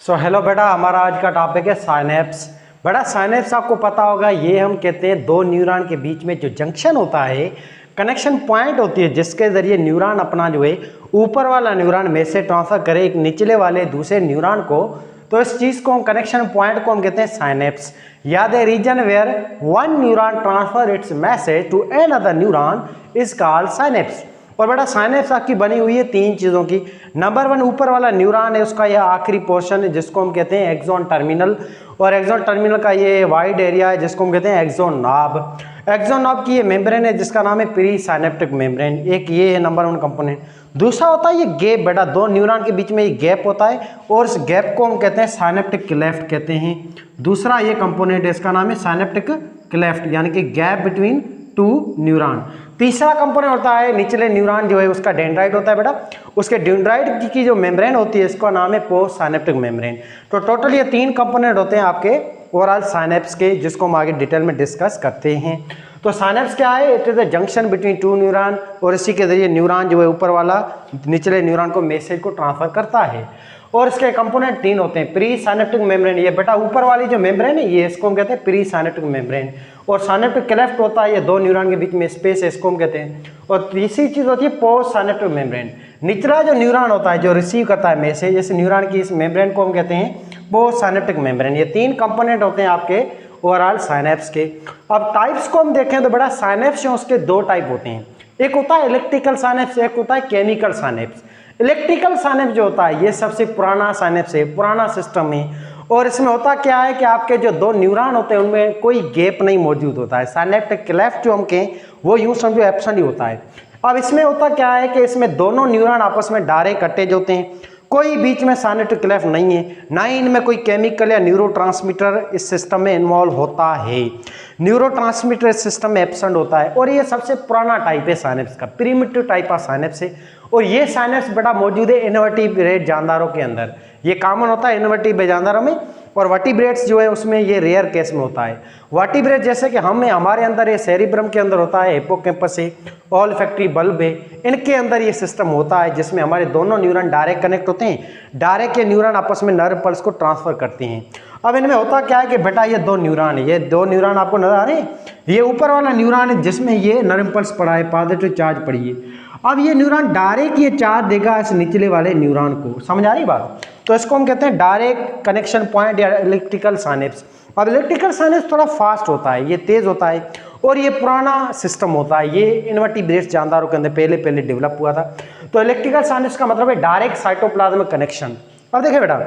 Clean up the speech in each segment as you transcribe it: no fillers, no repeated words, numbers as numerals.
Hello बेटा, हमारा आज का टॉपिक है साइनेप्स। बेटा साइनेप्स आपको पता होगा, ये हम कहते हैं दो न्यूरॉन के बीच में जो जंक्शन होता है, कनेक्शन पॉइंट होती है, जिसके ज़रिए न्यूरॉन अपना जो है ऊपर वाला न्यूरॉन मैसेज ट्रांसफर करे एक निचले वाले दूसरे न्यूरॉन को। तो इस चीज़ को हम कनेक्शन पॉइंट को हम कहते हैं साइनेप्स। याद है, region where one neuron transfer its message to another neuron is called synapse. और बेटा साइनेप्स आपकी बनी हुई है तीन चीज़ों की। नंबर वन, ऊपर वाला न्यूरॉन है, उसका यह आखिरी पोर्शन है जिसको हम कहते हैं एक्सॉन टर्मिनल, और एक्सॉन टर्मिनल का ये वाइड एरिया है जिसको हम कहते हैं एक्सॉन नॉब। एक्सॉन नॉब की ये मेम्ब्रेन है जिसका नाम है प्री साइनेप्टिक मेम्ब्रेन। एक ये है नंबर वन कंपोनेंट। दूसरा होता है ये गैप। बेटा दो न्यूरॉन के बीच में ये गैप होता है और इस गैप को हम कहते हैं साइनेप्टिक क्लेफ्ट कहते हैं। दूसरा ये कंपोनेंट है, इसका नाम है साइनेप्टिक क्लेफ्ट, यानी कि गैप बिटवीन टू न्यूरॉन। तीसरा कंपोनेंट होता है निचले न्यूरॉन जो है उसका डेंड्राइट होता है बेटा। उसके डेंड्राइट की जो मेम्ब्रेन होती है इसका नाम है पोस्ट साइनेप्टिक मेम्ब्रेन। तो टोटल ये तीन कंपोनेंट होते हैं आपके ओवरऑल साइनेप्स के, जिसको हम आगे डिटेल में डिस्कस करते हैं। तो साइनेप्स क्या है? It is a junction between two neuron, और इसी के जरिए न्यूरॉन जो है ऊपर वाला निचले न्यूरॉन को मैसेज को ट्रांसफर करता है। और इसके कंपोनेंट तीन होते हैं। प्री साइनेप्टिक मेम्ब्रेन, ये बेटा ऊपर वाली जो मेम्ब्रेन है ये इसको हम कहते हैं प्री साइनेप्टिक मेम्ब्रेन। और साइनेप्टिक क्लेफ्ट होता है, ये दो न्यूरॉन के बीच में स्पेस है, इसको हम कहते हैं। और तीसरी चीज होती है पोस्ट साइनेप्टिक मेम्ब्रेन। निचला जो न्यूरॉन होता है जो रिसीव करता है मैसेज, इस न्यूरॉन की इस मेम्ब्रेन को हम कहते हैं पोस्ट साइनेप्टिक मेम्ब्रेन। ये तीन कंपोनेंट होते हैं आपके ओवरऑल साइनेप्स के। अब टाइप्स को हम देखें तो बेटा साइनेप्स जो उसके दो टाइप होते हैं। एक होता है इलेक्ट्रिकल साइनेप्स, एक होता है केमिकल साइनेप्स। इलेक्ट्रिकल साइनेप्स जो होता है ये सबसे पुराना साइनेप्स है, पुराना सिस्टम है। और इसमें होता क्या है कि आपके जो दो न्यूरॉन होते हैं उनमें कोई गैप नहीं मौजूद होता है। साइनेप्टिक क्लेफ्ट जो हम कहें वो यूं समझो एब्सेंट ही होता है। अब इसमें होता क्या है कि इसमें दोनों न्यूरॉन आपस में डायरेक्ट अटैच होते हैं, कोई बीच में साइनेप्टिक क्लेफ्ट नहीं है, ना ही इनमें कोई केमिकल या न्यूरोट्रांसमीटर इस सिस्टम में इन्वॉल्व होता है। न्यूरोट्रांसमीटर इस सिस्टम में एब्सेंट होता है। और ये सबसे पुराना टाइप है साइनेप्स का, प्रिमिटिव टाइप ऑफ साइनेप्स है। और ये साइनेप्स बेटा मौजूद है इनवर्टिब्रेट जानदारों के अंदर। ये कॉमन होता है इनवर्टिब्रेट जानदारों में, और वर्टिब्रेट्स जो है उसमें ये रेयर केस में होता है। वर्टिब्रेट जैसे कि हम हमारे अंदर ये सेरिब्रम के अंदर होता है, हिप्पोकैम्पस है, ऑल्फैक्टरी बल्ब है, इनके अंदर ये सिस्टम होता है जिसमें हमारे दोनों न्यूरॉन डायरेक्ट कनेक्ट होते हैं। डायरेक्ट ये न्यूरॉन आपस में नर्व पल्स को ट्रांसफर करते हैं। अब इनमें होता क्या है कि बेटा ये दो न्यूरॉन है, ये दो न्यूरॉन आपको नजर आ रहे हैं। ये ऊपर वाला न्यूरॉन है जिसमें ये नर्व पल्स पड़ा है, पॉजिटिव चार्ज पड़ी है। अब ये न्यूरॉन डायरेक्ट ये चार्ज देगा इस निचले वाले न्यूरॉन को, समझ आ रही बात? तो इसको हम कहते हैं डायरेक्ट कनेक्शन पॉइंट या इलेक्ट्रिकल साइनेप्स। अब इलेक्ट्रिकल साइनेप्स थोड़ा फास्ट होता है, ये तेज होता है, और ये पुराना सिस्टम होता है। ये इनवर्टिब्रेट्स जानदारों के अंदर पहले डेवलप हुआ था। तो इलेक्ट्रिकल साइनेप्स का मतलब है डायरेक्ट साइटोप्लाज्मिक कनेक्शन। अब देखिए बेटा,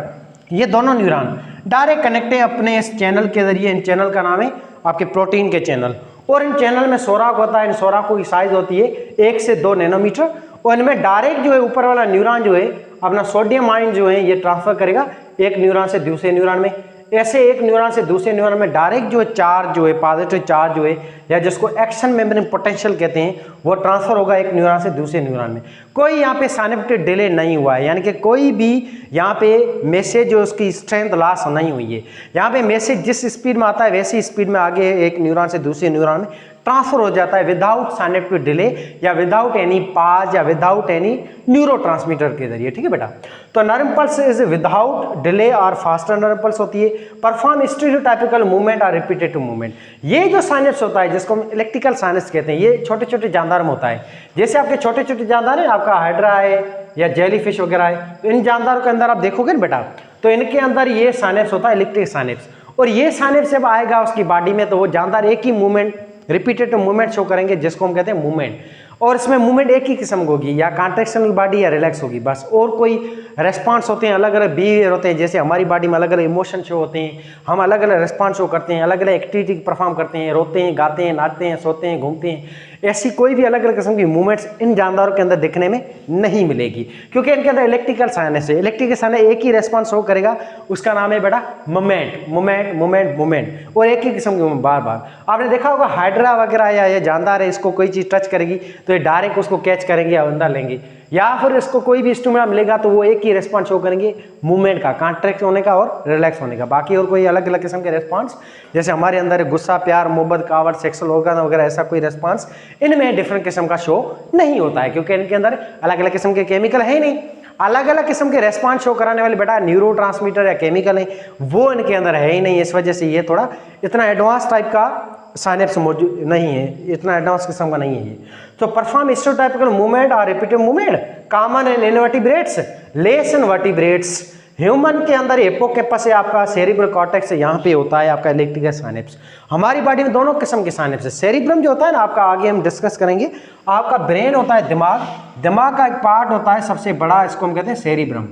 ये दोनों न्यूरॉन डायरेक्ट कनेक्ट है अपने इस चैनल के जरिए। इन चैनल का नाम है आपके प्रोटीन के चैनल। और इन चैनल में सोराख होता है। इन सोराखों की साइज होती है 1 से 2 नैनोमीटर। और इनमें डायरेक्ट जो है ऊपर वाला न्यूरॉन जो है अपना सोडियम आयन जो है ये ट्रांसफर करेगा एक न्यूरॉन से दूसरे न्यूरॉन में। ऐसे एक न्यूरॉन से दूसरे न्यूरॉन में डायरेक्ट जो है चार्ज जो है, पॉजिटिव चार्ज जो है, या जिसको एक्शन मेम्ब्रेन पोटेंशियल कहते हैं, वो ट्रांसफर होगा एक न्यूरॉन से दूसरे न्यूरॉन में। कोई यहाँ पे साइनेप्टिक डिले नहीं हुआ है, यानी कि कोई भी यहाँ पे मैसेज जो उसकी स्ट्रेंथ लॉस नहीं हुई है। यहाँ पे मैसेज जिस स्पीड में आता है वैसी स्पीड में आगे एक न्यूरॉन से दूसरे न्यूरॉन में ट्रांसफर हो जाता है विदाउट साइनेप्टिक डिले, या विदाउट एनी पाज, या विदाउट एनी न्यूरोट्रांसमीटर के जरिए। ठीक है बेटा? तो nerve pulse is without delay और फास्टर नर्व पल्स होती है, परफॉर्म स्टीरियोटाइपिकल मूवमेंट और रिपीटेटिव मूवमेंट। ये जो साइनेप्स होता है जिसको हम इलेक्ट्रिकल साइनेप्स कहते हैं, ये छोटे छोटे जानदार में होता है। जैसे आपके छोटे छोटे जानदार है, आपका हाइड्रा है या जेलीफिश वगैरह है, तो इन जानदारों के अंदर आप देखोगे ना बेटा, तो इनके अंदर ये साइनेप्स होता है इलेक्ट्रिक साइनेप्स। और ये साइनेप्स जब आएगा उसकी बॉडी में तो वो जानदार एक ही मूवमेंट, रिपीटेटिव मूवमेंट शो करेंगे जिसको हम कहते हैं मूवमेंट। और इसमें मूवमेंट एक ही किस्म की होगी, या कॉन्ट्रैक्शनल बॉडी या रिलैक्स होगी बस। और कोई रेस्पॉन्स होते हैं, अलग अलग बिहेवियर होते हैं। जैसे हमारी बॉडी में अलग अलग इमोशन शो होते हैं, हम अलग अलग रेस्पॉन्स शो करते हैं, अलग अलग एक्टिविटी परफॉर्म करते हैं, रोते हैं, गाते हैं, नाचते हैं, सोते हैं, घूमते हैं। ऐसी कोई भी अलग अलग किस्म की मूवमेंट्स इन जानदारों के अंदर दिखने में नहीं मिलेगी, क्योंकि इनके अंदर इलेक्ट्रिकल साइनेस है। इलेक्ट्रिकल साइनेस एक ही रेस्पॉन्स शो करेगा, उसका नाम है बेटा मूवमेंट, मूवमेंट, मूवमेंट, मूवमेंट। और एक ही किस्म की बार बार आपने देखा होगा हाइड्रा वगैरह या ये जानदार है, इसको कोई चीज़ टच करेगी तो ये डायरेक्ट उसको कैच करेंगे या अंदर लेंगे, या फिर इसको कोई भी स्टिमुलस मिलेगा तो वो एक ही रेस्पॉन्स शो करेंगे मूवमेंट का, कॉन्ट्रैक्ट होने का और रिलैक्स होने का। बाकी और कोई अलग अलग किस्म के रेस्पॉन्स, जैसे हमारे अंदर गुस्सा, प्यार, मोहब्बत, कावड़, सेक्सुअल ऑर्गन वगैरह, ऐसा कोई रेस्पॉन्स इनमें डिफरेंट किस्म का शो नहीं होता है, क्योंकि इनके अंदर अलग अलग किस्म के केमिकल है ही नहीं। अलग अलग किस्म के रेस्पॉन्स शो कराने वाले बेटा न्यूरोट्रांसमीटर या केमिकल है वो इनके अंदर है ही नहीं, इस वजह से ये थोड़ा इतना एडवांस टाइप का साइनेप्स मौजूद नहीं है, इतना एडवांस किस्म का नहीं है ये। तो परफॉर्म हिस्टोटाइपिकल मूवमेंट और repeated movement common in invertebrates, less in vertebrates. Human के अंदर हिप्पोकैम्पस है आपका, सेरिब्रल कॉर्टेक्स है, यहाँ पे होता है आपका इलेक्ट्रिकल साइनेप्स। हमारी बॉडी में दोनों किस्म के साइनेप्स है। सेरिब्रम जो होता है ना आपका, आगे हम डिस्कस करेंगे, आपका ब्रेन होता है दिमाग, दिमाग का एक पार्ट होता है सबसे बड़ा, इसको हम कहते हैं सेरिब्रम।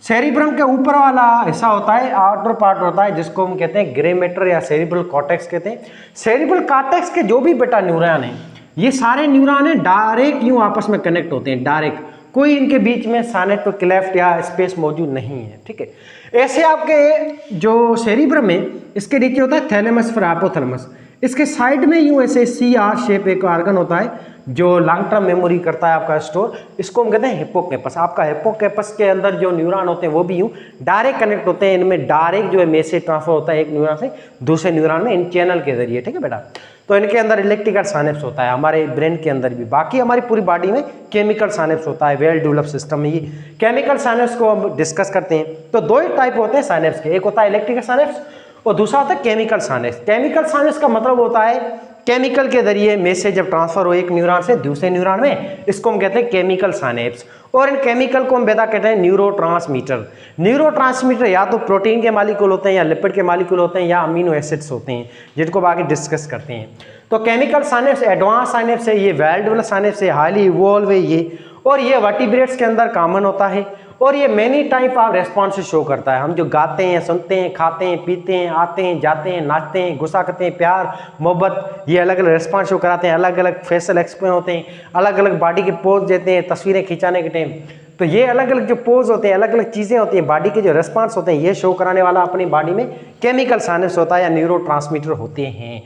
सेरिब्रम के ऊपर वाला हिस्सा होता है, आउटर पार्ट होता है, जिसको हम कहते हैं ग्रे मैटर या सेरिब्रल कॉर्टेक्स कहते हैं। सेरिब्रल कॉर्टेक्स के जो भी बेटा न्यूरॉन है, ये सारे न्यूरॉन है डायरेक्ट यूं आपस में कनेक्ट होते हैं, डायरेक्ट, कोई इनके बीच में साइनेप्टिक क्लेफ्ट या स्पेस मौजूद नहीं है, ठीक है। ऐसे आपके जो सेरिब्रम है, इसके नीचे होता है थैलेमस फिर हाइपोथैलेमस, इसके साइड में यूं ऐसे सी आर शेप एक ऑर्गन होता है जो लॉन्ग टर्म मेमोरी करता है आपका स्टोर, इसको हम कहते हैं हिप्पोकैम्पस। आपका हिप्पोकैम्पस के अंदर जो न्यूरॉन होते हैं वो भी यूं डायरेक्ट कनेक्ट होते हैं, इनमें डायरेक्ट जो है मैसेज ट्रांसफर होता है एक न्यूरॉन से दूसरे न्यूरॉन में इन चैनल के जरिए, ठीक है बेटा। तो इनके अंदर इलेक्ट्रिकल साइनेप्स होता है, हमारे ब्रेन के अंदर भी, बाकी हमारी पूरी बॉडी में केमिकल साइनेप्स होता है, वेल डेवलप सिस्टम में। ये केमिकल साइनेप्स को हम डिस्कस करते हैं। तो दो ही टाइप होते हैं साइनेप्स के, एक होता है इलेक्ट्रिकल साइनेप्स और दूसरा होता है केमिकल साइनेप्स। केमिकल साइनेप्स का मतलब होता है केमिकल के जरिए मैसेज जब ट्रांसफर हो एक न्यूरॉन से दूसरे न्यूरॉन में, इसको हम कहते हैं केमिकल साइनेप्स। और इन केमिकल को हम बेटा कहते हैं न्यूरोट्रांसमीटर। न्यूरोट्रांसमीटर या तो प्रोटीन के मॉलिक्यूल होते हैं या लिपिड के मॉलिक्यूल होते हैं या अमीनो एसिड्स होते हैं, जिनको आगे डिस्कस करते हैं। तो केमिकल साइनेप्स एडवांस साइनेप्स है, ये वेल डेवलप साइनेप्स है, हाईली इवॉल्व है ये, और ये वर्टिब्रेट्स के अंदर कॉमन होता है। और ये many type of response show करता है। हम जो गाते हैं, सुनते हैं, खाते हैं, पीते हैं, आते हैं, जाते हैं, नाचते हैं, गुस्सा करते हैं, प्यार मोहब्बत, ये अलग अलग रेस्पॉन्स शो कराते हैं, अलग अलग फेशियल एक्सप्रेशन होते हैं, अलग अलग बॉडी के पोज देते हैं तस्वीरें खिंचाने के टाइम। तो ये अलग अलग जो पोज होते हैं, अलग अलग चीज़ें होती हैं, बॉडी के जो रेस्पॉन्स होते हैं, ये शो कराने वाला अपनी बॉडी में केमिकल साइनेप्स होता है या न्यूरोट्रांसमीटर होते हैं।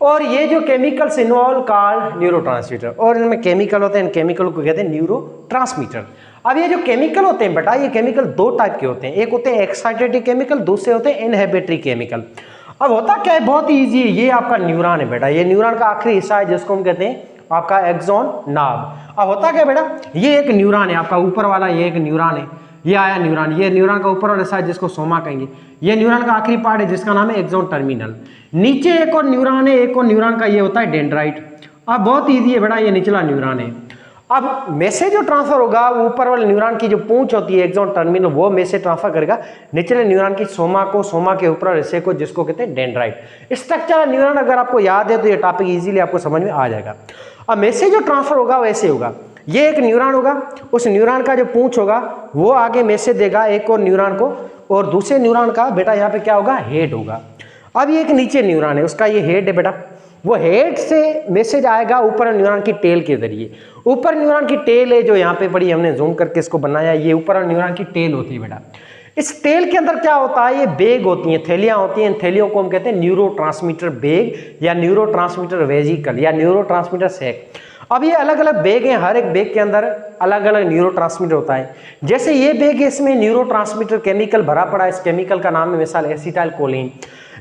और ये जो केमिकल्स इन्वॉल्व कॉल्ड न्यूरोट्रांसमीटर, और इनमें केमिकल होते हैं, इन केमिकल को कहते हैं न्यूरोट्रांसमीटर। अब ये जो केमिकल होते हैं बेटा, ये केमिकल दो टाइप के होते हैं, एक होते हैं एक्साइटेटरी केमिकल, दूसरे होते हैं इनहिबिटरी केमिकल। अब होता क्या है, बहुत ईजी है, ये आपका न्यूरॉन है बेटा, ये न्यूरॉन का आखिरी हिस्सा है जिसको हम कहते हैं आपका एक्सॉन नाभ। अब होता क्या बेटा, ये एक न्यूरॉन है आपका ऊपर वाला, ये एक न्यूरॉन है, ये आया न्यूरॉन, ये न्यूरॉन का ऊपर वाला हिस्सा है जिसको सोमा कहेंगे, ये न्यूरॉन का आखिरी पार्ट है जिसका नाम है एक्सॉन टर्मिनल। नीचे एक और न्यूरॉन है, एक और न्यूरॉन का ये होता है डेंड्राइट। अब बहुत ईजी है बेटा, ये निचला न्यूरॉन है। अब मैसेज जो ट्रांसफर होगा वो ऊपर वाले न्यूरॉन की जो पूंछ होती है एक्सॉन टर्मिनल, वो मैसेज ट्रांसफर करेगा निचले न्यूरॉन की सोमा को, सोमा के ऊपर हिस्से को, जिसको कहते हैं डेंड्राइट। स्ट्रक्चर न्यूरॉन अगर आपको याद है तो ये टॉपिक इजीली आपको समझ में आ जाएगा। अब मैसेज जो ट्रांसफर होगा वैसे होगा, ये एक न्यूरॉन होगा, उस न्यूरॉन का जो पूंछ होगा वो आगे मैसेज देगा एक और न्यूरॉन को, और दूसरे न्यूरॉन का बेटा यहाँ पे क्या होगा, हेड होगा। अब ये एक नीचे न्यूरॉन है, उसका ये हेड है बेटा, वो हेड से मैसेज आएगा ऊपर न्यूरॉन की टेल के जरिए। ऊपर न्यूरॉन की टेल है जो यहाँ पे पड़ी, हमने जूम करके इसको बनाया, ये ऊपर न्यूरॉन की टेल होती है बेटा। इस टेल के अंदर क्या होता है, ये बेग होती हैं, थैलियाँ होती हैं, इन थैलियों को हम कहते हैं न्यूरोट्रांसमीटर बेग या न्यूरोट्रांसमीटर वेजिकल या न्यूरोट्रांसमीटर सैक। अब ये अलग अलग बेग हैं, हर एक बेग के अंदर अलग अलग न्यूरोट्रांसमीटर होता है। जैसे ये बेग है, इसमें न्यूरोट्रांसमीटर केमिकल भरा पड़ा है, इस केमिकल का नाम है मिसाल एसिटाइल कोलिन।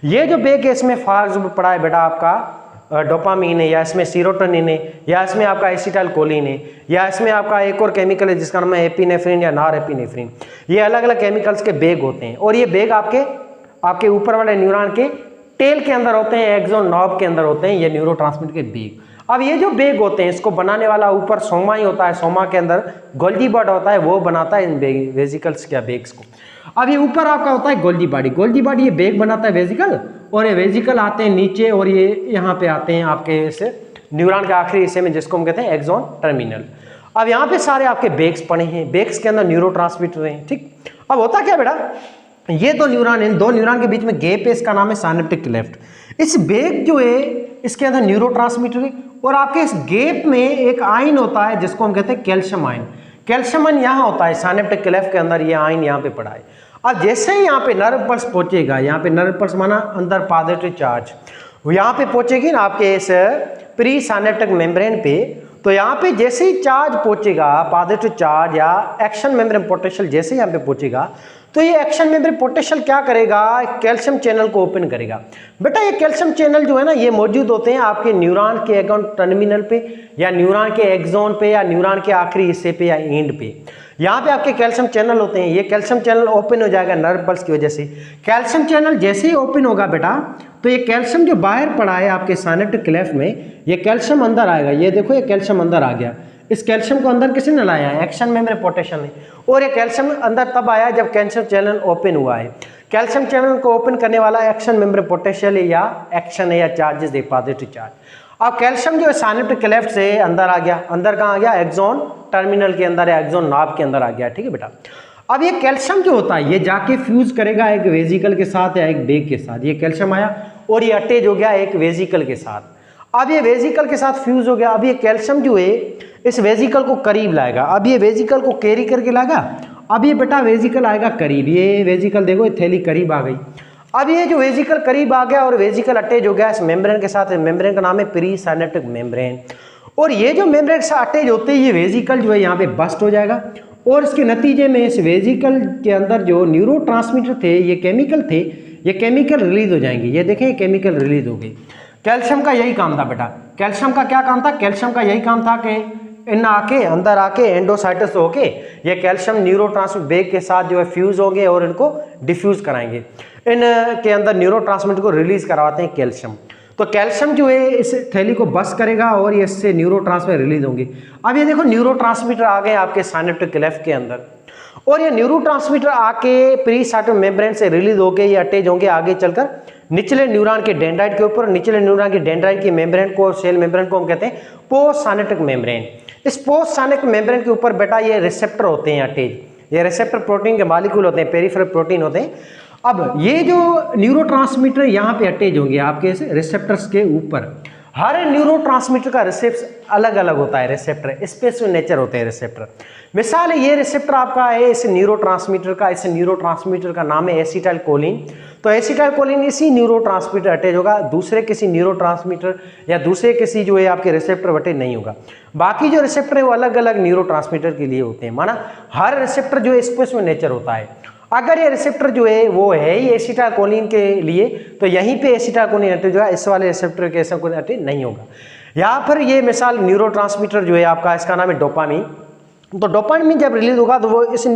ये जो बेग है इसमें फॉर पड़ा है बेटा आपका डोपामीन है, या इसमें सीरोटोनिन है, या इसमें आपका एसिटाइल कोलिन है, या इसमें आपका एक और केमिकल है जिसका नाम है एपिनेफ्रिन या नॉर एपिनेफ्रिन। ये अलग अलग केमिकल्स के बेग होते हैं, और ये बेग आपके ऊपर वाले न्यूरॉन के टेल के अंदर होते हैं, एक्सॉन नॉब के अंदर होते हैं ये न्यूरोट्रांसमीटर के बेग। अब ये जो बेग होते हैं, इसको बनाने वाला ऊपर सोमा ही होता है, सोमा के अंदर गोल्गी बॉडी होता है, वो बनाता है इन वेजिकल्स क्या बेग्स को। अब ये ऊपर आपका होता है गोल्गी बॉडी, गोल्गी बॉडी ये बेग बनाता है वेजिकल, और ये वेजिकल आते हैं नीचे, और ये यहाँ पे आते हैं आपके इसे न्यूरॉन के आखिरी हिस्से में, जिसको हम कहते हैं एक्सॉन टर्मिनल। अब यहाँ पे सारे आपके बेग्स पड़े हैं, बेग्स के अंदर न्यूरोट्रांसमीटर हैं, ठीक। अब होता क्या बेटा, ये दो न्यूरॉन है, इन दो न्यूरॉन के बीच में गैप है, इसका नाम है साइनेप्टिक क्लेफ्ट। इस बेग जो है इसके अंदर न्यूरोट्रांसमीटर है, और आपके इस गैप में एक आयन होता है जिसको हम कहते हैं कैल्शियम आयन। कैल्शियम आयन यहाँ होता है साइनेप्टिक क्लेफ्ट के अंदर, ये आयन यहाँ पे पड़ा है। अब जैसे ही यहाँ पे नर्व पल्स पहुंचेगा, यहाँ पे नर्व पल्स माना अंदर पॉजिटिव चार्ज, यहाँ पे पहुंचेगी ना आपके इस प्री साइनेप्टिक मेम्ब्रेन पे, तो यहाँ पे जैसे ही चार्ज पहुंचेगा, पॉजिटिव चार्ज या एक्शन मेम्ब्रेन पोटेंशियल जैसे ही यहाँ पे पहुंचेगा, तो ये एक्शन मेम्ब्रेन पोटेंशियल क्या करेगा, कैल्शियम चैनल को ओपन करेगा। बेटा ये कैल्शियम चैनल जो है ना, ये मौजूद होते हैं आपके न्यूरॉन के एक्सॉन टर्मिनल पे, या न्यूरॉन के एक्सॉन पे, या न्यूरॉन के आखिरी हिस्से पे या एंड पे। यहाँ पे आपके कैल्शियम चैनल होते हैं, ये कैल्शियम चैनल ओपन हो जाएगा नर्व पल्स की वजह से। कैल्शियम चैनल जैसे ही ओपन होगा बेटा, तो ये कैल्शियम जो बाहर पड़ा है आपके साइनेप्टिक क्लेफ्ट में, ये कैल्शियम अंदर आएगा। ये देखो ये कैल्शियम अंदर आ गया। इस कैल्शियम को अंदर किसने लाया है? एक्शन मेम्ब्रेन पोटेशियम ने। और ये कैल्शियम अंदर तब आया जब कैल्शियम चैनल ओपन हुआ है। कैल्शियम चैनल को ओपन करने वाला एक्शन मेम्ब्रेन पोटेशियल या एक्शन है या चार्जेस दे पॉजिटिव चार्ज। अब कैल्शियम जो है साइनेप्टिक क्लेफ्ट से अंदर आ गया। अंदर कहाँ आ गया? एक्सोन टर्मिनल के अंदर या एक्सोन नॉब के अंदर आ गया। ठीक है बेटा। अब ये कैल्शियम जो होता है ये जाके फ्यूज करेगा एक वेजिकल के साथ या एक बेग के साथ। ये कैल्शियम आया और ये अटैच हो गया एक वेजिकल के साथ। अब ये वेजिकल के साथ फ्यूज हो गया। अब ये कैल्शियम जो है इस वेजिकल को करीब लाएगा। अब ये वेजिकल को कैरी करके लाएगा। अब ये बेटा वेजिकल आएगा करीब। ये वेजिकल देखो ये थैली करीब आ गई। अब ये जो वेजिकल करीब आ गया और वेजिकल अटैच हो गया इस मेम्ब्रेन के साथ। मेम्ब्रेन का नाम है प्री साइनेप्टिक मेम्ब्रेन। और ये जो मेम्ब्रेन से अटैच होते हैं ये वेजिकल जो है यहाँ पे बस्ट हो जाएगा और इसके नतीजे में इस वेजिकल के अंदर जो न्यूरोट्रांसमीटर थे, ये केमिकल थे, ये केमिकल रिलीज हो जाएंगे। ये देखें केमिकल रिलीज हो गई। कैल्शियम का यही काम था बेटा। कैल्शियम का क्या काम था? कैल्शियम का यही काम था कि इन आके अंदर आके एंडोसाइटस होके ये कैल्शियम न्यूरोट्रांसमीटर बेग के साथ जो है फ्यूज होंगे और इनको डिफ्यूज कराएंगे। इन के अंदर न्यूरोट्रांसमीटर को रिलीज करवाते हैं कैल्शियम। तो कैल्शियम जो है इस थैली को बस करेगा और ये इससे न्यूरोट्रांसमीटर रिलीज होंगे। अब ये देखो न्यूरोट्रांसमीटर आ गए आपके साइनेप्टिक क्लेफ्ट के अंदर और ये न्यूरोट्रांसमीटर आके प्री साइनेप्टिक मेम्ब्रेन से रिलीज होके ये अटैच होंगे आगे चलकर निचले न्यूरॉन के डेंड्राइट के ऊपर। निचले न्यूरॉन के डेंड्राइट की मेम्ब्रेन को, सेल मेम्ब्रेन को हम कहते हैं पोस्ट साइनेप्टिक मेम्ब्रेन। इस पोस्ट साइनेप्टिक मेम्ब्रेन के ऊपर बेटा ये रिसेप्टर होते हैं अटैच। ये रिसेप्टर प्रोटीन के मॉलिक्यूल होते हैं, पेरिफेरल प्रोटीन होते हैं। अब ये जो न्यूरोट्रांसमीटर यहाँ पे अटैच होंगे आपके रिसेप्टर्स के ऊपर। हर न्यूरोट्रांसमीटर का रिसेप्टर अलग अलग होता है। रिसेप्टर स्पेसिफिक नेचर होते हैं रिसेप्टर। मिसाल ये रिसेप्टर आपका है इस न्यूरोट्रांसमीटर का। इस न्यूरोट्रांसमीटर का नाम है एसिटाइल कोलिन। तो एसिटाइल कोलिन इसी न्यूरोट्रांसमीटर अटैच होगा, दूसरे किसी न्यूरोट्रांसमीटर या दूसरे किसी जो है आपके रिसेप्टर अटैच नहीं होगा। बाकी जो रिसेप्टर है वो अलग अलग न्यूरोट्रांसमीटर के लिए होते हैं। माना हर रिसेप्टर जो है स्पेसिफिक नेचर होता है। अगर ये रिसेप्टर जो है वो है ही एसिटाइल कोलिन के लिए तो यहीं पे एसिटाइल कोलिन अटैच जो है इस वाले रिसेप्टर के ऐसा कोई अटैच नहीं होगा। यहाँ पर ये मिसाल न्यूरोट्रांसमीटर जो है आपका, इसका नाम है डोपामीन। तो डोपामीन जब रिलीज होगा तो वो इस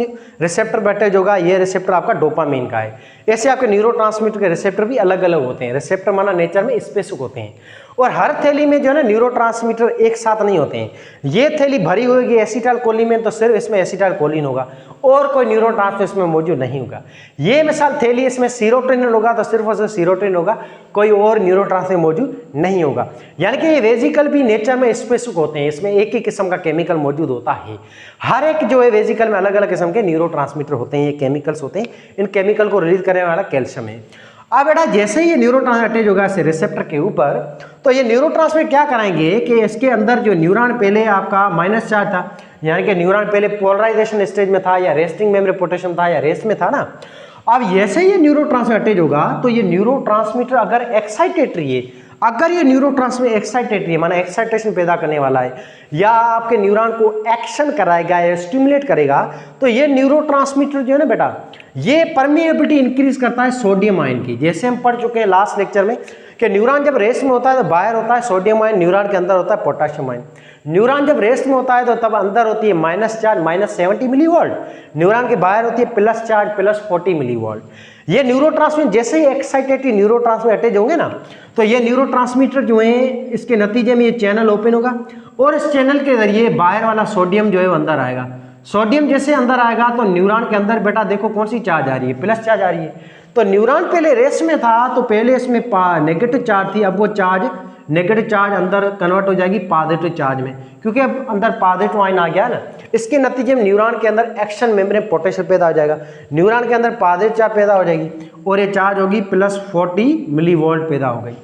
रिसेप्टर पर अटैच होगा। ये रिसेप्टर आपका डोपामीन का है। ऐसे आपके न्यूरोट्रांसमीटर के रिसेप्टर भी अलग अलग होते हैं। रिसेप्टर माना नेचर में स्पेसिफिक होते हैं और हर थैली में जो है ना न्यूरोट्रांसमीटर एक साथ नहीं होते हैं। ये थैली भरी होगी एसिटाइल कोलिन में तो सिर्फ इसमें एसिटाइल कोलिन होगा और कोई न्यूरोट्रांसमीटर इसमें मौजूद नहीं होगा। ये मिसाल थैली इसमें सीरोटोनिन होगा तो सिर्फ और सीरोटोनिन होगा, कोई और न्यूरोट्रांसमीटर मौजूद नहीं होगा। यानी कि ये वेजिकल भी नेचर में स्पेसिफिक होते हैं, इसमें एक ही किस्म का केमिकल मौजूद होता है। हर एक जो है वेजिकल में अलग अलग किस्म के न्यूरोट्रांसमीटर होते हैं, ये केमिकल्स होते हैं। इन केमिकल को रिलीज करने वाला कैल्शियम है। अब बेटा जैसे ही ये न्यूरोट्रांसमीटर अटैच होगा इस रिसेप्टर के ऊपर तो ये न्यूरोट्रांसमीटर क्या कराएंगे कि इसके अंदर जो न्यूरॉन पहले आपका माइनस चार्ज था, यानी कि न्यूरॉन पहले पोलराइजेशन स्टेज में था या रेस्टिंग मेमोरी पोटेंशियल था या रेस्ट में था ना। अब जैसे ही ये न्यूरोट्रांसमीटर अटैच होगा तो ये न्यूरोट्रांसमीटर अगर एक्साइटेटरी है, अगर ये न्यूरोट्रांसमीटर एक्साइटेटरी है माना एक्साइटेशन पैदा करने वाला है या आपके न्यूरॉन को एक्शन कराएगा या स्टिमुलेट करेगा, तो ये न्यूरोट्रांसमीटर जो है ना बेटा ये परमिएबिलिटी इंक्रीज करता है सोडियम आयन की। जैसे हम पढ़ चुके हैं लास्ट लेक्चर में कि न्यूरॉन जब रेस्ट में होता है तो बाहर होता है सोडियम आयन, न्यूरॉन के अंदर होता है पोटेशियम आयन। न्यूरॉन जब रेस्ट में होता है तो तब अंदर होती है माइनस चार्ज -70 मिलीवोल्ट, न्यूरॉन के बाहर होती है प्लस चार्ज +40 मिलीवोल्ट। ये न्यूरोट्रांसमीटर जैसे ही एक्साइटेटरी न्यूरोट्रांसमीटर अटैच होंगे ना तो ये न्यूरोट्रांसमीटर जो है इसके नतीजे में ये चैनल ओपन होगा और इस चैनल के जरिए बाहर वाला सोडियम जो है वो अंदर आएगा। सोडियम जैसे अंदर आएगा तो न्यूरॉन के अंदर बेटा देखो कौन सी चार्ज आ रही है, प्लस चार्ज आ रही है। तो न्यूरॉन पहले रेस्ट में था तो पहले इसमें नेगेटिव चार्ज थी, अब वो चार्ज नेगेटिव चार्ज अंदर कन्वर्ट हो जाएगी पॉजिटिव चार्ज में, क्योंकि अब अंदर पॉजिटिव आयन आ गया ना। इसके नतीजे में न्यूरॉन के अंदर एक्शन मेम्ब्रेन पोटेंशियल पैदा हो जाएगा, न्यूरॉन के अंदर पॉजिटिव चार्ज पैदा हो जाएगी और ये चार्ज होगी +40 मिलीवोल्ट पैदा हो गई।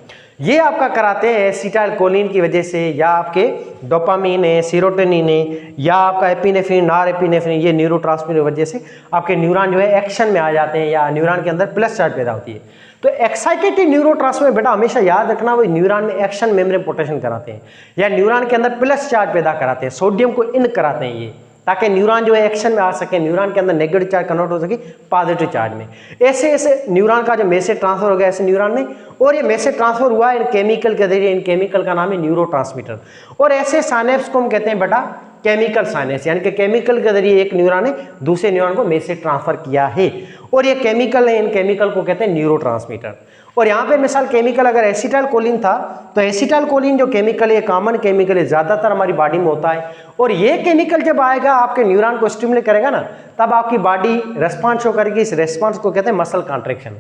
ये आपका कराते हैं एसिटाइल कोलिन की वजह से या आपके डोपामीन है, सीरोटोनिन है या आपका एपिनेफ्रिन, नॉर एपिनेफ्रिन, ये न्यूरोट्रांसमीटर की वजह से आपके न्यूरॉन जो है एक्शन में आ जाते हैं या न्यूरॉन के अंदर प्लस चार्ज पैदा होती है। तो एक्साइटेड न्यूरोट्रांसमीटर बेटा हमेशा याद रखना वो न्यूरॉन में एक्शन मेम्ब्रेन पोटेंशियल कराते हैं या न्यूरॉन के अंदर प्लस चार्ज पैदा कराते हैं, सोडियम को इन कराते हैं ये, ताकि न्यूरॉन जो है एक्शन में आ सके, न्यूरॉन के अंदर नेगेटिव चार्ज कन्वर्ट हो सके पॉजिटिव चार्ज में। ऐसे ऐसे न्यूरॉन का जो मैसेज ट्रांसफर हो गया ऐसे न्यूरॉन में, और ये मैसेज ट्रांसफर हुआ इन केमिकल के जरिए, इन केमिकल का नाम है न्यूरोट्रांसमीटर। और ऐसे साइनेप्स को हम कहते हैं बेटा केमिकल साइनेप्स, यानी कि केमिकल के जरिए एक न्यूरॉन ने दूसरे न्यूरॉन को मैसेज ट्रांसफर किया है, और ये केमिकल है, इन केमिकल को कहते हैं न्यूरोट्रांसमीटर। और यहाँ पे मिसाल केमिकल अगर एसिटाइलकोलिन था, तो एसिटाइलकोलिन जो केमिकल है, कॉमन केमिकल है, ज्यादातर हमारी बॉडी में होता है, और ये केमिकल जब आएगा आपके न्यूरॉन को स्टिमुलेट करेगा ना, तब आपकी बॉडी रेस्पॉन्स शो करेगी। इस रेस्पॉन्स को कहते हैं मसल कॉन्ट्रैक्शन।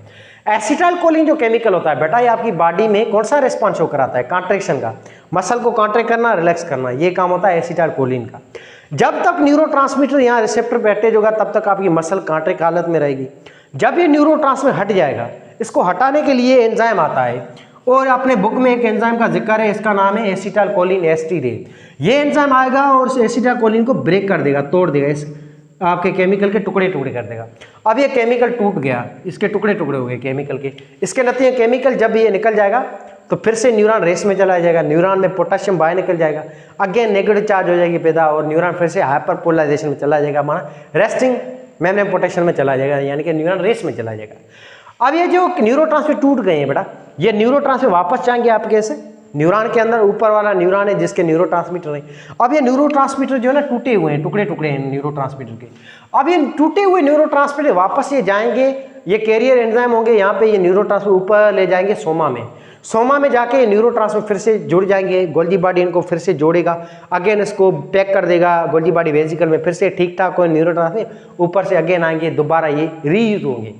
एसिटाइलकोलिन जो केमिकल होता है बेटा, ये आपकी बॉडी में कौन सा रेस्पॉन्स शो कराता है? कॉन्ट्रैक्शन का, मसल को कॉन्ट्रैक्ट करना, रिलैक्स करना, ये काम होता है एसिटाइलकोलिन का। जब तक न्यूरोट्रांसमीटर यहाँ रिसेप्टर पे अटैच होगा, तब तक आपकी मसल कॉन्ट्रैक्ट हालत में रहेगी। जब ये न्यूरोट्रांसमीटर हट जाएगा, इसको हटाने के लिए एंजाइम आता है, और अपने बुक में एक एंजाइम का जिक्र है, इसका नाम है एसिटाइलकोलिन एस्टीरेज। ये एंजाइम आएगा और उस एसिटाइलकोलिन को ब्रेक कर देगा, तोड़ देगा, इस आपके केमिकल के टुकड़े टुकड़े कर देगा। अब ये केमिकल टूट गया, इसके टुकड़े टुकड़े हो गए केमिकल के। इसके नतीजे केमिकल जब ये निकल जाएगा तो फिर से न्यूरॉन रेस में चला जाएगा, न्यूरॉन में पोटेशियम बाहर निकल जाएगा, अगेन नेगेटिव चार्ज हो जाएगी पैदा, और न्यूरॉन फिर से हाइपरपोलराइजेशन में चला जाएगा, हमारा रेस्टिंग मेम्ब्रेन पोटेंशियल में चला जाएगा, यानी कि न्यूरॉन रेस में चला जाएगा। अब ये जो न्यूरोट्रांसमीटर टूट गए हैं बेटा, ये न्यूरोट्रांसमीटर वापस जाएंगे आपके ऐसे न्यूरॉन के अंदर, ऊपर वाला न्यूरॉन है जिसके न्यूरोट्रांसमीटर है। अब ये न्यूरोट्रांसमीटर जो है ना टूटे हुए हैं, टुकड़े टुकड़े हैं न्यूरोट्रांसमीटर के। अब ये टूटे हुए न्यूरोट्रांसमीटर वापस ये जाएंगे, ये कैरियर एंजाइम होंगे, यहाँ पे ये न्यूरोट्रांसमीटर ऊपर ले जाएंगे सोमा में। सोमा में जाके न्यूरोट्रांसमीटर फिर से जुड़ जाएंगे, गोल्जी बॉडी इनको फिर से जोड़ेगा, अगेन इसको पैक कर देगा गोल्जी बॉडी वेसिकल में, फिर से ठीक ठाक हो न्यूरोट्रांसमीटर ऊपर से अगेन आएंगे, दोबारा ये रीयूज होंगे।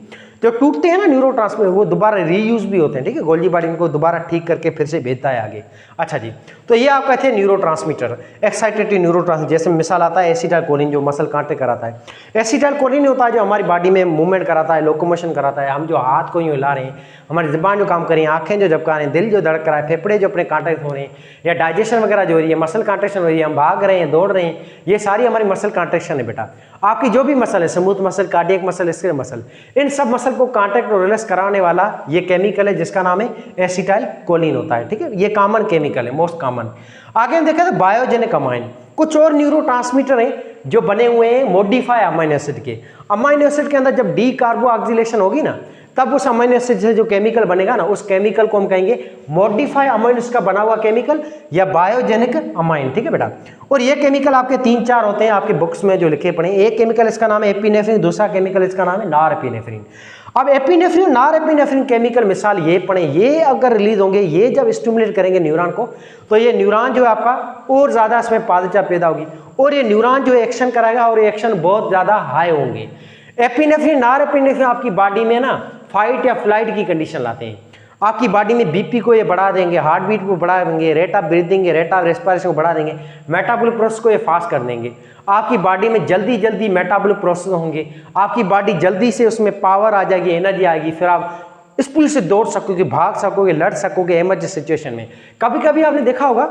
जो टूटते हैं ना न्यूरोट्रांसमीटर, वो दोबारा रीयूज भी होते हैं, ठीक है, गोल्जी बॉडी इनको दोबारा ठीक करके फिर से भेजता है आगे। अच्छा जी, तो ये आप कहते हैं न्यूरोट्रांसमीटर, एक्साइटेटिव न्यूरोट्रांसमीटर। जैसे मिसाल आता है एसिटाइलकोलिन जो मसल कॉन्ट्रैक्ट कराता है। एसिटाइलकोलिन होता है जो हमारी बॉडी में मूवमेंट कराता है, लोकोमोशन कराता है, हम जो हाथ को यूँ हिला रहे हैं, हमारी जुबान जो काम कर रही है, आंखें जो झपका रहे हैं, दिल जो धड़क रहा है, फेफड़े जो अपने कॉन्ट्रैक्ट हो रहे हैं, या डाइजेशन वगैरह जो हो रही है, मसल कॉन्ट्रैक्शन हो रही है, हम भाग रहे हैं, दौड़ रहे हैं, ये सारी हमारी मसल कॉन्ट्रैक्शन है बेटा। आपकी जो भी मसल है, smooth muscle, cardiac muscle, skeletal muscle, इन सब मसल को कॉन्ट्रैक्ट और रिलैक्स कराने वाला ये केमिकल है जिसका नाम है एसिटाइलकोलिन होता है, ठीक है, ये कॉमन केमिकल है, मोस्ट कॉमन। आगे हम देखा था बायोजेनिक अमाइन, कुछ और न्यूरोट्रांसमीटर हैं जो बने हुए हैं मॉडिफाई अमाइनो एसिड के। अमाइनो एसिड के अंदर जब डी कार्बोऑक्सिलेशन होगी ना, तब उस अमाइनो एसिड से जो केमिकल बनेगा ना, उस केमिकल को हम कहेंगे मॉडिफाई अमाइनो एसिड का बना हुआ केमिकल या बायोजेनिक अमाइन, ठीक है बेटा। और ये केमिकल आपके 3-4 होते हैं आपके बुक्स में जो लिखे पड़े। एक केमिकल इसका नाम है एपिनेफ्रिन, दूसरा केमिकल इसका नाम है नॉरएपिनेफ्रिन। अब एपिनेफ्रिन नॉरएपिनेफ्रिन केमिकल मिसाल ये पढ़े, ये अगर रिलीज होंगे, ये जब स्टिमुलेट करेंगे न्यूरॉन को, तो ये न्यूरॉन जो है आपका और ज्यादा इसमें पॉजिटिव पैदा होगी, और ये न्यूरॉन जो एक्शन कराएगा और एक्शन बहुत ज्यादा हाई होंगे। एपिनेफ्रिन नॉरएपिनेफ्रिन आपकी बॉडी में ना फाइट या फ्लाइट की कंडीशन लाते हैं। आपकी बॉडी में बीपी को ये बढ़ा देंगे, हार्ट बीट को बढ़ा देंगे, rate of breathing, rate of respiration को बढ़ा देंगे, मेटाबॉलिक प्रोसेस को ये फास्ट कर देंगे। आपकी बॉडी में जल्दी जल्दी मेटाबॉलिक प्रोसेस होंगे, आपकी बॉडी जल्दी से उसमें पावर आ जाएगी, एनर्जी आएगी, फिर आप स्पीड से दौड़ सकोगे, भाग सकोगे, लड़ सकोगे इमरजेंसी सिचुएशन में। कभी कभी आपने देखा होगा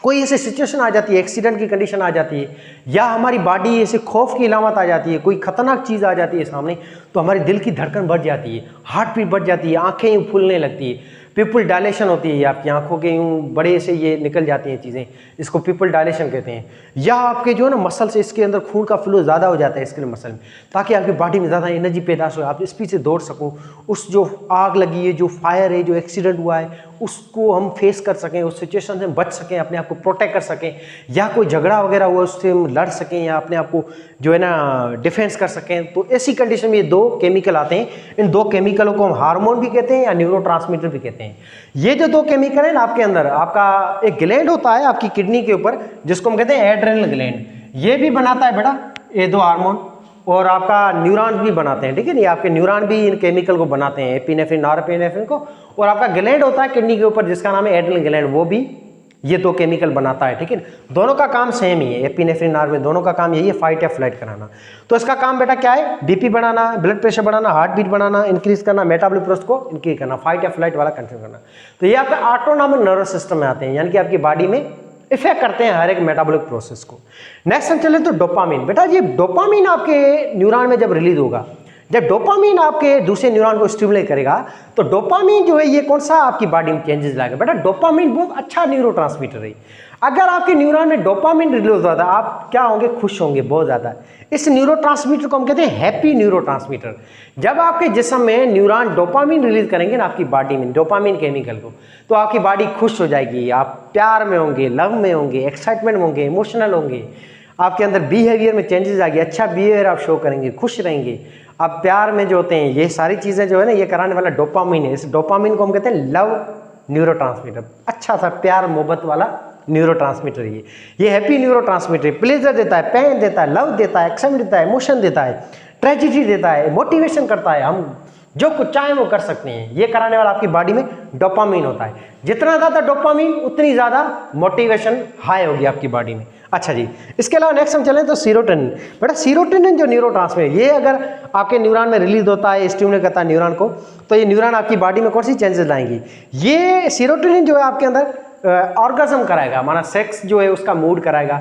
कोई ऐसी सिचुएशन आ जाती है, एक्सीडेंट की कंडीशन आ जाती है, या हमारी बॉडी ऐसे खौफ की अलामत आ जाती है, कोई खतरनाक चीज़ आ जाती है सामने, तो हमारे दिल की धड़कन बढ़ जाती है, हार्ट बीट बढ़ जाती है, आंखें यूँ फूलने लगती है, पिपल डायलेशन होती है, आपकी आंखों के यूँ बड़े से ये निकल जाती हैं चीज़ें, इसको पिपल डायलेशन कहते हैं। या आपके जो है ना मसल से इसके अंदर खून का फ्लो ज़्यादा हो जाता है इसके मसल में, ताकि आपकी बॉडी में ज़्यादा एनर्जी पैदा हो, आप स्पीड से दौड़ सको, उस जो आग लगी है, जो फायर है, जो एक्सीडेंट हुआ है, उसको हम फेस कर सकें, उस सिचुएशन से बच सकें, अपने आप को प्रोटेक्ट कर सकें, या कोई झगड़ा वगैरह हुआ उससे हम लड़ सकें, या अपने आप को जो है ना डिफेंस कर सकें। तो ऐसी कंडीशन में ये 2 केमिकल आते हैं। इन 2 केमिकलों को हम हार्मोन भी कहते हैं या न्यूरोट्रांसमीटर भी कहते हैं। ये जो 2 केमिकल है ना आपके अंदर, आपका एक ग्लैंड होता है आपकी किडनी के ऊपर जिसको हम कहते हैं एड्रेनल ग्लैंड, ये भी बनाता है बेटा ये 2 हार्मोन, और आपका न्यूरॉन भी बनाते हैं, ठीक है, नहीं आपके न्यूरॉन भी इन केमिकल को बनाते हैं, एपिनेफ्रिन नॉरएपिनेफ्रिन को। और आपका ग्लैंड होता है किडनी के ऊपर जिसका नाम है एड्रेनल ग्लैंड, वो भी ये 2 केमिकल बनाता है, ठीक है। दोनों का काम सेम ही है, एपिनेफ्रिन नॉरएपिनेफ्रिन दोनों का काम यही है, फाइट या फ्लाइट कराना। तो इसका काम बेटा क्या है? बीपी बढ़ाना, ब्लड प्रेशर बढ़ाना, हार्ट बीट बढ़ाना, इंक्रीज करना, मेटाबॉलिक प्रोसेस को इंक्रीज करना, फाइट या फ्लाइट वाला कंट्रोल करना। तो ये आपका ऑटोनॉमिक नर्वस सिस्टम में आते हैं, यानी कि आपकी बॉडी में इफेक्ट करते हैं हर एक मेटाबॉलिक प्रोसेस को। नेक्स्ट हम चले तो डोपामिन। बेटा ये डोपामिन आपके न्यूरॉन में जब रिलीज होगा, जब डोपामिन आपके दूसरे न्यूरॉन को स्टिमुलेट करेगा, तो डोपामिन जो है ये कौन सा आपकी बॉडी में चेंजेस लाएगा। बेटा डोपामिन बहुत अच्छा न्यूरोट्रांसमीटर है। अगर आपके न्यूरॉन में डोपामिन रिलीज होता है, आप क्या होंगे? खुश होंगे बहुत ज़्यादा। इस न्यूरोट्रांसमीटर को हम कहते हैं हैप्पी न्यूरोट्रांसमीटर। जब आपके जिस्म में न्यूरॉन डोपामिन रिलीज करेंगे ना आपकी बॉडी में, डोपामिन केमिकल को, तो आपकी बॉडी खुश हो जाएगी, आप प्यार में होंगे, लव में होंगे, एक्साइटमेंट में होंगे, इमोशनल होंगे, आपके अंदर बिहेवियर में चेंजेस आ गए, अच्छा बिहेवियर आप शो करेंगे, खुश रहेंगे। अब प्यार में जो होते हैं ये सारी चीज़ें जो है ना, ये कराने वाला डोपामिन है। इस डोपामिन को हम कहते हैं लव न्यूरोट्रांसमीटर, अच्छा सा प्यार मोहब्बत वाला न्यूरोट्रांसमीटर। ये हैप्पी न्यूरोट्रांसमीटर, प्लेजर देता है, पेन देता है, लव देता है, एक्साइटमेंट देता है, इमोशन देता है, ट्रेजेडी देता है, मोटिवेशन करता है, हम जो कुछ चाहें वो कर सकते हैं। ये कराने वाला आपकी बॉडी में डोपामिन होता है। जितना ज़्यादा डोपामिन उतनी ज़्यादा मोटिवेशन हाई होगी आपकी बॉडी में। अच्छा जी, इसके अलावा नेक्स्ट हम चलें तो सीरोटोनिन। बेटा सीरोटोनिन जो न्यूरोट्रांसमीटर, ये अगर आपके न्यूरॉन में रिलीज होता है, स्टिमुलेट करता है न्यूरॉन को, तो ये न्यूरॉन आपकी बॉडी में कौन सी चेंजेस लाएंगी। ये सीरोटोनिन जो है आपके अंदर ऑर्गेज्म कराएगा, माना सेक्स जो है उसका मूड कराएगा।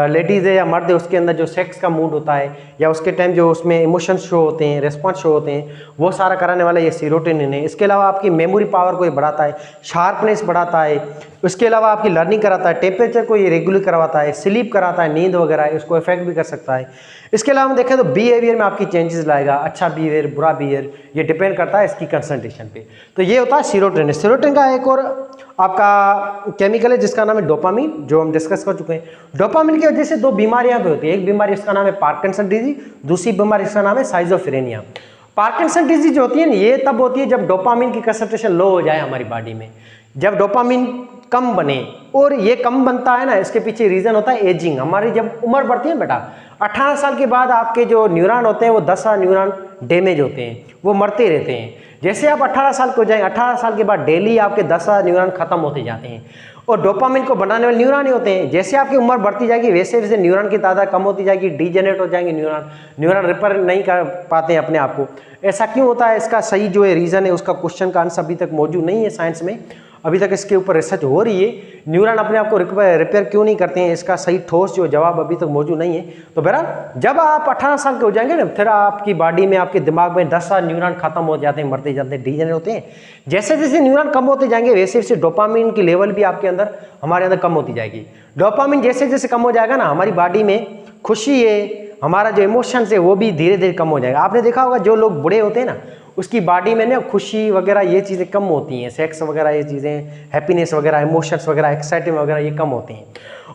लेडीज़ है या मर्द है, उसके अंदर जो सेक्स का मूड होता है या उसके टाइम जो उसमें इमोशंस शो होते हैं, रिस्पॉन्स शो होते हैं, वो सारा कराने वाला ये सीरोटोनिन है। इसके अलावा आपकी मेमोरी पावर को ये बढ़ाता है, शार्पनेस बढ़ाता है। इसके अलावा आपकी लर्निंग कराता है, टेम्परेचर को ये रेगुलर करवाता है, स्लीप कराता है, नींद वगैरह इसको इफेक्ट भी कर सकता है। इसके अलावा हम देखें तो बिहेवियर में आपकी चेंजेस लाएगा, अच्छा बिहेवियर, बुरा बिहेवियर, ये डिपेंड करता है इसकी कंसंट्रेशन पे। तो ये होता है सीरोटोनिन। सीरोटोनिन का एक और आपका केमिकल है जिसका नाम है डोपामिन, जो हम डिस्कस कर चुके हैं। डोपामिन की वजह से दो बीमारियां भी होती है। एक बीमारी इसका नाम है पार्किंसन डिजीज, दूसरी बीमारी इसका नाम है साइजोफ्रेनिया। पार्किंसन डिजीज जो होती है ना, ये तब होती है जब डोपामिन की कंसंट्रेशन लो हो जाए हमारी बॉडी में, जब डोपामिन कम बने। और ये कम बनता है ना, इसके पीछे रीजन होता है एजिंग। हमारी जब उम्र बढ़ती है बेटा, 18 साल के बाद आपके जो न्यूरॉन होते हैं वो 10 न्यूरॉन डैमेज होते हैं, वो मरते रहते हैं। जैसे आप 18 साल को जाएंगे, 18 साल के बाद डेली आपके 10 न्यूरॉन खत्म होते जाते हैं और डोपामिन को बनाने वाले न्यूरॉन ही होते हैं। जैसे आपकी उम्र बढ़ती जाएगी वैसे वैसे न्यूरॉन की तादाद कम होती जाएगी, डीजेनरेट हो जाएंगे न्यूरॉन रिपेयर नहीं कर पाते हैं अपने आप को। ऐसा क्यों होता है, इसका सही जो है रीज़न है, उसका क्वेश्चन का आंसर अभी तक मौजूद नहीं है साइंस में। अभी तक इसके ऊपर रिसर्च हो रही है, न्यूरॉन अपने आप को रिपेयर क्यों नहीं करते हैं, इसका सही ठोस जो जवाब अभी तक मौजूद नहीं है। तो बहरहाल जब आप 18 साल के हो जाएंगे ना, फिर आपकी बॉडी में, आपके दिमाग में 10 न्यूरॉन खत्म हो जाते हैं, मरते जाते हैं, डीजेनरेट होते हैं। जैसे जैसे न्यूरॉन कम होते जाएंगे वैसे वैसे डोपामिन की लेवल भी आपके अंदर, हमारे अंदर कम होती जाएगी। डोपामिन जैसे जैसे कम हो जाएगा ना, हमारी बॉडी में खुशी है, हमारा जो इमोशंस है वो भी धीरे धीरे कम हो जाएगा। आपने देखा होगा जो लोग बूढ़े होते हैं ना, उसकी बॉडी में ना खुशी वगैरह ये चीज़ें कम होती हैं, सेक्स वगैरह ये चीज़ें, हैप्पीनेस वगैरह, इमोशंस वगैरह, एक्साइटमेंट वगैरह ये कम होती हैं।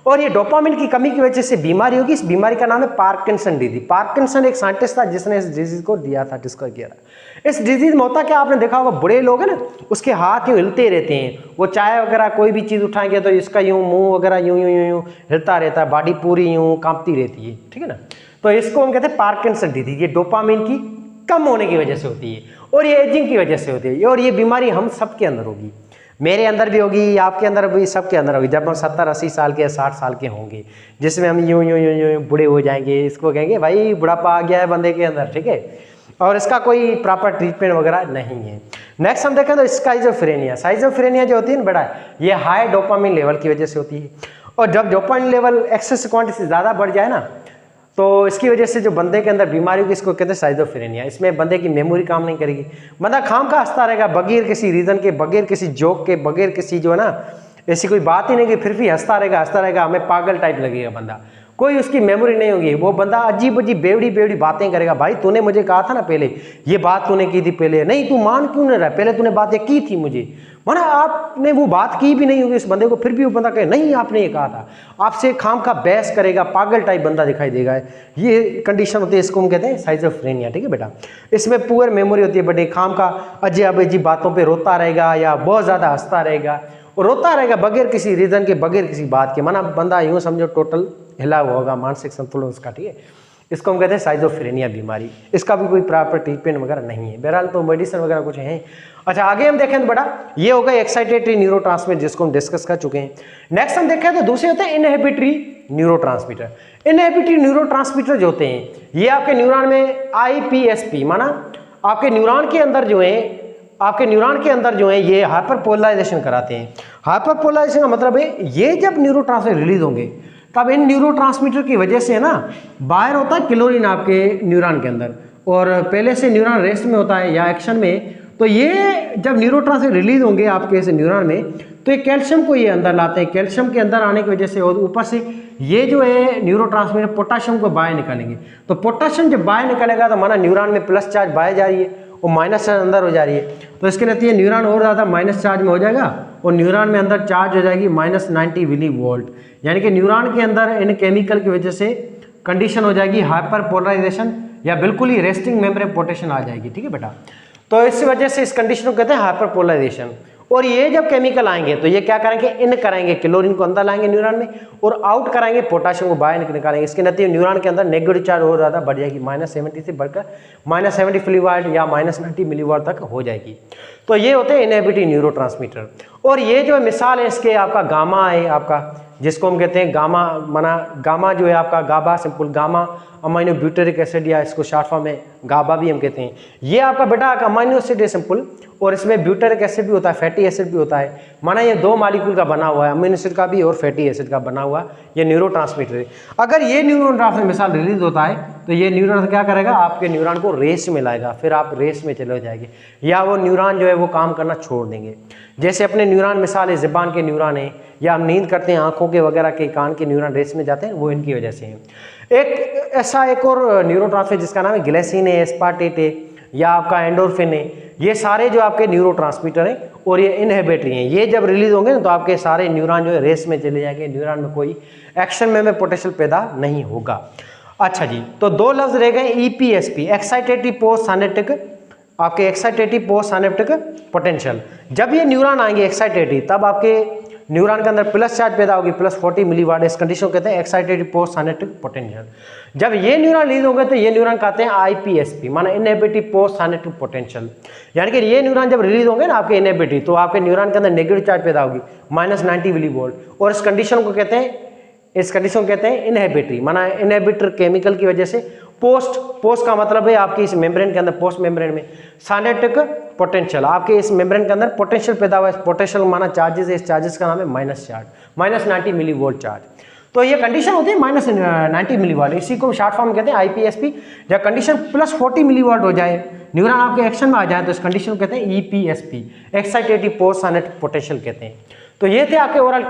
और ये डोपामिन की कमी की वजह से बीमारी होगी। इस बीमारी का नाम है पार्किंसन डिजीज। पार्किंसन एक साइंटिस्ट था जिसने इस डिजीज को दिया था, डिस्कवर किया था। इस डिजीज में होता क्या, आपने देखा होगा बूढ़े लोग हैं ना, उसके हाथ यूँ हिलते रहते हैं, वो चाय वगैरह कोई भी चीज़ उठाएंगे तो इसका यूँ मुँह वगैरह यूँ यूँ यूँ यूँ हिलता रहता है, बॉडी पूरी यूँ कांपती रहती है, ठीक है ना। तो इसको हम कहते हैं पार्किंसन डिजीज। ये डोपामिन की कम होने की वजह से होती है और ये एजिंग की वजह से होती है। और ये बीमारी हम सबके अंदर होगी, मेरे अंदर भी होगी, आपके अंदर भी, सबके अंदर होगी जब हम 70-80 साल के या 60 साल के होंगे, जिसमें हम यूं यूं यूं यूं बूढ़े हो जाएंगे। इसको कहेंगे भाई बुढ़ापा आ गया है बंदे के अंदर, ठीक है, और इसका कोई प्रॉपर ट्रीटमेंट वगैरह नहीं है। नेक्स्ट हम देखें तो स्काइजोफ्रेनिया। साइजोफ्रेनिया जो होती है ना बेटा, ये हाई डोपामिन लेवल की वजह से होती है। और जब डोपामिन लेवल एक्सेस क्वांटिटी से ज़्यादा बढ़ जाए ना, तो इसकी वजह से जो बंदे के अंदर बीमारी होगी, इसको कहते हैं साइजोफ्रेनिया। इसमें बंदे की मेमोरी काम नहीं करेगी, बंदा खाम का हंसता रहेगा बगैर किसी रीज़न के, बगैर किसी जोक के, बगैर किसी जो है ना ऐसी कोई बात ही नहीं कि फिर भी हंसता रहेगा, हमें पागल टाइप लगेगा बंदा, कोई उसकी मेमोरी नहीं होगी। वो बंदा अजीब अजीब बेवड़ी बातें करेगा। भाई तूने मुझे कहा था ना पहले, ये बात तूने की थी पहले, नहीं तू मान क्यों नहीं रहा, पहले तूने बातें की थी मुझे, माना आपने वो बात की भी नहीं होगी इस बंदे को, फिर भी वो बंदा कहे नहीं आपने ये कहा था, आपसे खाम का बहस करेगा, पागल टाइप बंदा दिखाई देगा। ये कंडीशन होती है, इसको हम कहते हैं साइजोफ्रेनिया, ठीक है बेटा। इसमें पुअर मेमोरी होती है बटे, खाम का अजीब अजीब बातों पर रोता रहेगा या बहुत ज़्यादा हंसता रहेगा और रोता रहेगा बगैर किसी रीज़न के, बगैर किसी बात के, माना बंदा यूँ समझो टोटल हिला हुआ होगा, मानसिक संतुलन उसका, ठीक है। इसको हम कहते हैं साइजोफ्रेनिया बीमारी। इसका भी कोई प्रॉपर ट्रीटमेंट वगैरह नहीं है, बहरहाल तो मेडिसिन वगैरह कुछ है। अच्छा आगे हम देखें तो बेटा, ये होगा एक्साइटेटरी न्यूरोट्रांसमीटर जिसको हम डिस्कस कर चुके हैं। नेक्स्ट हम देखें तो दूसरे होते हैं इनहिबिटरी न्यूरोट्रांसमीटर। इनहिबिटरी न्यूरोट्रांसमीटर जो होते हैं, ये आपके न्यूरॉन में IPSP, माना आपके न्यूरॉन के अंदर जो है, आपके न्यूरॉन के अंदर जो है ये हाइपरपोलराइजेशन कराते हैं। हाइपरपोलराइजेशन का मतलब है ये जब न्यूरोट्रांसमीटर रिलीज होंगे तब इन न्यूरोट्रांसमीटर की वजह से है ना, बाहर होता है क्लोरीन आपके न्यूरॉन के अंदर, और पहले से न्यूरॉन रेस्ट में होता है या एक्शन में, तो ये जब न्यूरोट्रांसमीटर रिलीज होंगे आपके इस न्यूरॉन में, तो ये कैल्शियम को ये अंदर लाते हैं। कैल्शियम के अंदर आने की वजह से और ऊपर से ये जो है न्यूरोट्रांसमीटर पोटाशियम को बाहर निकालेंगे। तो पोटाशियम जब बाहर निकलेगा तो माना न्यूरॉन में प्लस चार्ज बाहर जा रही है और माइनस चार्ज अंदर हो जा रही है, तो इसके नतीजे न्यूरॉन और ज़्यादा माइनस चार्ज में हो जाएगा और न्यूरॉन में अंदर चार्ज हो जाएगी -90 मिली वोल्ट, यानी कि न्यूरॉन के अंदर इन केमिकल की वजह से कंडीशन हो जाएगी हाइपर पोलराइजेशन या बिल्कुल ही रेस्टिंग मेम्ब्रेन पोटेंशियल आ जाएगी। ठीक है बेटा, तो इस वजह से इस कंडीशन को कहते हैं हाइपर पोलराइजेशन। और ये जब केमिकल आएंगे तो ये क्या करेंगे, इन कराएंगे, क्लोरीन को अंदर लाएंगे न्यूरॉन में और आउट कराएंगे, पोटाशियम को बाहर निकालेंगे। इसके नतीजे न्यूरॉन के अंदर नेगेटिव चार्ज और ज़्यादा बढ़ जाएगी, -70 से बढ़कर -70 मिलीवाट या -90 मिलीवाट तक हो जाएगी। तो ये होते हैं इनहिबिटरी न्यूरोट्रांसमीटर। और ये जो मिसाल है इसके आपका गामा है, आपका जिसको हम कहते हैं गामा, माना गामा जो है आपका GABA simple gamma amino butyric acid, या इसको शॉर्ट फॉर्म में गाबा भी हम कहते हैं। ये आपका बेटा अमाइनो एसिड है सिंपल, और इसमें ब्यूटेरिक एसिड भी होता है, फैटी एसिड भी होता है। माना ये 2 मॉलिक्यूल का बना हुआ है, अमीनो एसिड का भी और फैटी एसिड का बना हुआ ये न्यूरोट्रांसमीटर है। अगर ये न्यूरोट्रांसमीटर मिसाल रिलीज होता है तो ये न्यूरॉन क्या करेगा, आपके न्यूरॉन को रेस में लाएगा, फिर आप रेस में चले जाएंगे, या वो न्यूरॉन जो है वो काम करना छोड़ देंगे। जैसे अपने न्यूरॉन मिसाल है ज़बान के न्यूरॉन है, या हम नींद करते हैं आंखों के वगैरह के कान के न्यूरॉन रेस में जाते हैं, वो इनकी वजह से है। एक और न्यूरोट्रांसमीटर जिसका नाम है ग्लाइसिन है, एस्पार्टेट है, या आपका एंडोर्फिन है। ये सारे जो आपके न्यूरोट्रांसमीटर हैं और ये इनहिबिटरी हैं, ये जब रिलीज होंगे ना तो आपके सारे न्यूरॉन जो है रेस में चले जाएंगे, न्यूरॉन में कोई एक्शन में पोटेंशियल पैदा नहीं होगा। अच्छा जी, तो 2 लफ्ज रह गए EPSP, एक्साइटेटिव पोस्ट सिनेप्टिक, आपके एक्साइटेटिव पोस्ट सिनेप्टिक पोटेंशियल। जब ये न्यूरॉन आएंगे एक्साइटेटिव, तब आपके न्यूरॉन के अंदर प्लस चार्ज पैदा होगी, +40 मिलीवाट। इस कंडीशन को कहते हैं एक्साइटेटिव पोस्ट सिनेप्टिक पोटेंशियल। जब ये न्यूरॉन रिलीज होंगे तो ये न्यूरॉन कहते हैं IPSP, माना इनहिबिटिव पोस्ट सिनेप्टिक पोटेंशियल। यानी कि ये न्यूरॉन जब रिलीज होंगे ना आपके इनहिबिटिव, तो आपके न्यूरॉन के अंदर नेगेटिव चार्ज पैदा होगी, -90 मिलीवोल्ट, और इस कंडीशन को कहते हैं इनहिबिटरी, माना इनहिबिटर केमिकल की वजह से पोस्ट का मतलब है आपकी इस मेम्ब्रेन के अंदर, पोस्ट मेम्ब्रेन में सिनेप्टिक पोटेंशियल, आपके इस मेम्ब्रेन के अंदर पोटेंशियल पैदा हुआ है। पोटेंशियल माना चार्जेस है, इस चार्जेस का नाम है माइनस चार्ज, -90 मिलीवोल्ट चार्ज। तो ये कंडीशन होती है -90 मिलीवोल्ट, इसी को शॉर्ट फॉर्म कहते हैं IPSP। जब कंडीशन +40 मिलीवोल्ट हो जाए, न्यूरॉन आपके एक्शन में आ जाए, तो इस कंडीशन को कहते हैं EPSP, एक्साइटेटिव पोस्ट सिनेप्टिक पोटेंशियल कहते हैं। तो ये थे आपके ओवरऑल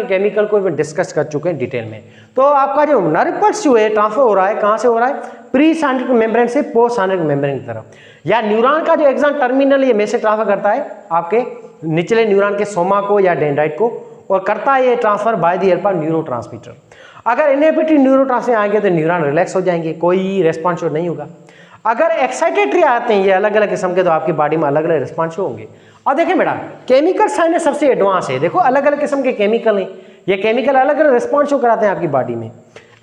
केमिकल को डिस्कस कर चुके हैं डिटेल में। तो आपका जो नर्व पल्स जो है ट्रांसफर हो रहा है, कहाँ से हो रहा है, प्री साइनेप्टिक मेम्ब्रेन से पोस्ट साइनेप्टिक मेम्ब्रेन की तरफ, या न्यूरॉन का जो एक्सॉन टर्मिनल ये में से ट्रांसफर करता है आपके निचले न्यूरॉन के सोमा को या डेंड्राइट को, और करता है ये transfer by the help of neurotransmitter. अगर इनहिबिटरी न्यूरोट्रांसमीटर आएंगे तो न्यूरॉन रिलैक्स हो जाएंगे, कोई रेस्पॉन्स नहीं होगा। अगर एक्साइटेटरी आते हैं ये अलग अलग किस्म के, तो आपकी बॉडी में अलग अलग रिस्पॉन्स होंगे। अब देखें बेटा, केमिकल साइंस सबसे एडवांस है। देखो अलग अलग किस्म के केमिकल हैं, ये केमिकल अलग अलग रिस्पॉन्स शो कराते हैं आपकी बॉडी में।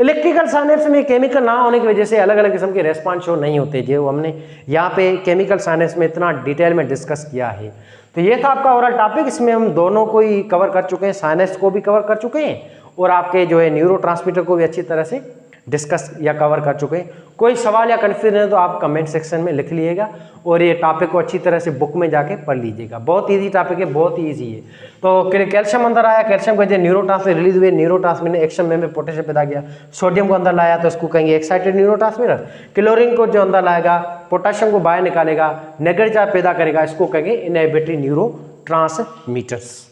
इलेक्ट्रिकल साइंस में केमिकल ना होने की वजह से अलग अलग किस्म के रेस्पॉन्स शो नहीं होते, जो हमने यहाँ पे केमिकल साइंस में इतना डिटेल में डिस्कस किया है। तो ये था आपका ओवरऑल टॉपिक, इसमें हम दोनों को ही कवर कर चुके हैं, साइंस को भी कवर कर चुके हैं और आपके जो है न्यूरोट्रांसमीटर को भी अच्छी तरह से डिस्कस या कवर कर चुके हैं। कोई सवाल या कन्फ्यूजन है तो आप कमेंट सेक्शन में लिख लीजिएगा और ये टॉपिक को अच्छी तरह से बुक में जाके पढ़ लीजिएगा। बहुत इजी टॉपिक है, बहुत ही ईजी है। तो कैल्शियम अंदर आया, कैल्शियम को न्यूरोट्रांसमीटर रिलीज हुए, न्यूरोट्रांसमीटर एक्शन में पोटेंशियल पैदा किया। सोडियम को अंदर लाया तो इसको कहेंगे एक्साइटेड न्यूरोट्रांसमीटर। क्लोरीन को जो अंदर लाएगा, पोटेशियम को बाहर निकालेगा, नेगेटिव चार्ज पैदा करेगा, इसको कहेंगे इनहिबिटरी न्यूरोट्रांसमीटर्स।